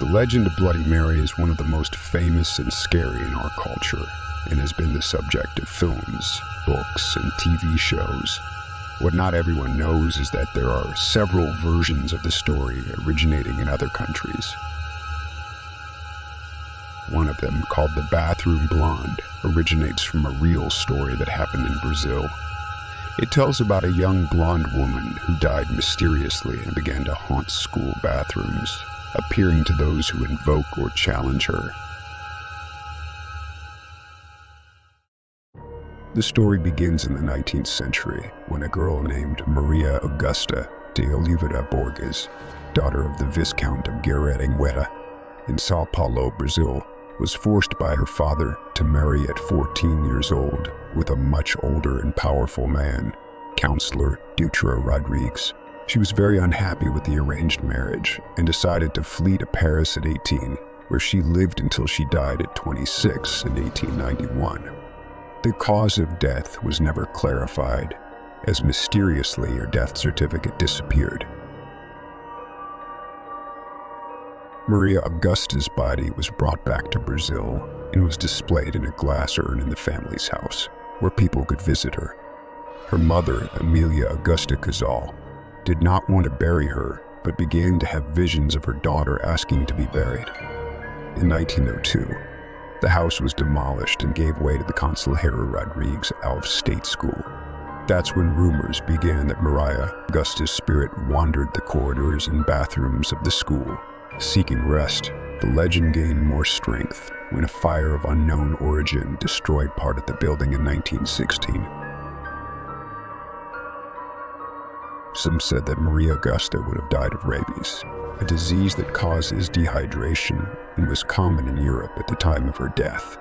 The legend of Bloody Mary is one of the most famous and scary in our culture, and has been the subject of films, books, and TV shows. What not everyone knows is that there are several versions of the story originating in other countries. One of them, called The Bathroom Blonde, originates from a real story that happened in Brazil. It tells about a young blonde woman who died mysteriously and began to haunt school bathrooms, appearing to those who invoke or challenge her. The story begins in the 19th century when a girl named Maria Augusta de Oliveira Borges, daughter of the Viscount of Guererengueta in Sao Paulo, Brazil, was forced by her father to marry at 14 years old with a much older and powerful man, Counselor Dutra Rodrigues. She was very unhappy with the arranged marriage and decided to flee to Paris at 18, where she lived until she died at 26 in 1891. The cause of death was never clarified, as mysteriously her death certificate disappeared. Maria Augusta's body was brought back to Brazil and was displayed in a glass urn in the family's house, where people could visit her. Her mother, Amelia Augusta Casal, did not want to bury her, but began to have visions of her daughter asking to be buried. In 1902, the house was demolished and gave way to the Conselheiro Rodrigues Alves State School. That's when rumors began that Maria Augusta's spirit wandered the corridors and bathrooms of the school. Seeking rest, the legend gained more strength when a fire of unknown origin destroyed part of the building in 1916. Some said that Maria Augusta would have died of rabies, a disease that causes dehydration and was common in Europe at the time of her death.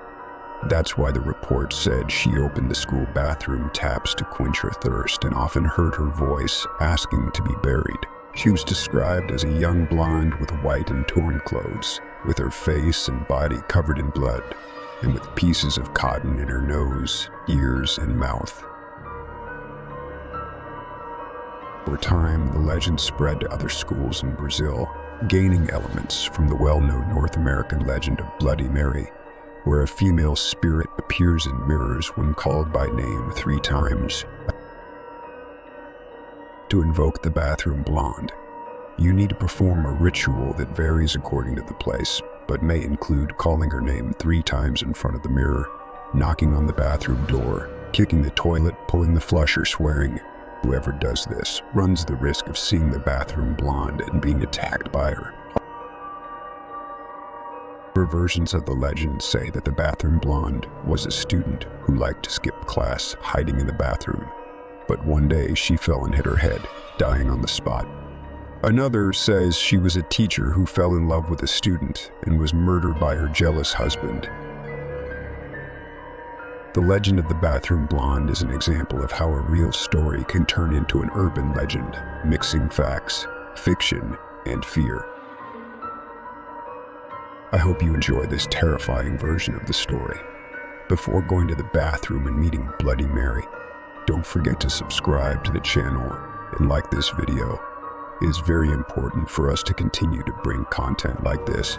That's why the report said she opened the school bathroom taps to quench her thirst and often heard her voice asking to be buried. She was described as a young blonde with white and torn clothes, with her face and body covered in blood, and with pieces of cotton in her nose, ears, and mouth. Over time, the legend spread to other schools in Brazil, gaining elements from the well-known North American legend of Bloody Mary, where a female spirit appears in mirrors when called by name 3 times. To invoke the bathroom blonde, you need to perform a ritual that varies according to the place, but may include calling her name 3 times in front of the mirror, knocking on the bathroom door, kicking the toilet, pulling the flush, or swearing. Whoever does this runs the risk of seeing the bathroom blonde and being attacked by her. Other versions of the legend say that the bathroom blonde was a student who liked to skip class, hiding in the bathroom. But one day she fell and hit her head, dying on the spot. Another says she was a teacher who fell in love with a student and was murdered by her jealous husband. The legend of the bathroom blonde is an example of how a real story can turn into an urban legend, mixing facts, fiction, and fear. I hope you enjoy this terrifying version of the story. Before going to the bathroom and meeting Bloody Mary, don't forget to subscribe to the channel and like this video. It is very important for us to continue to bring content like this.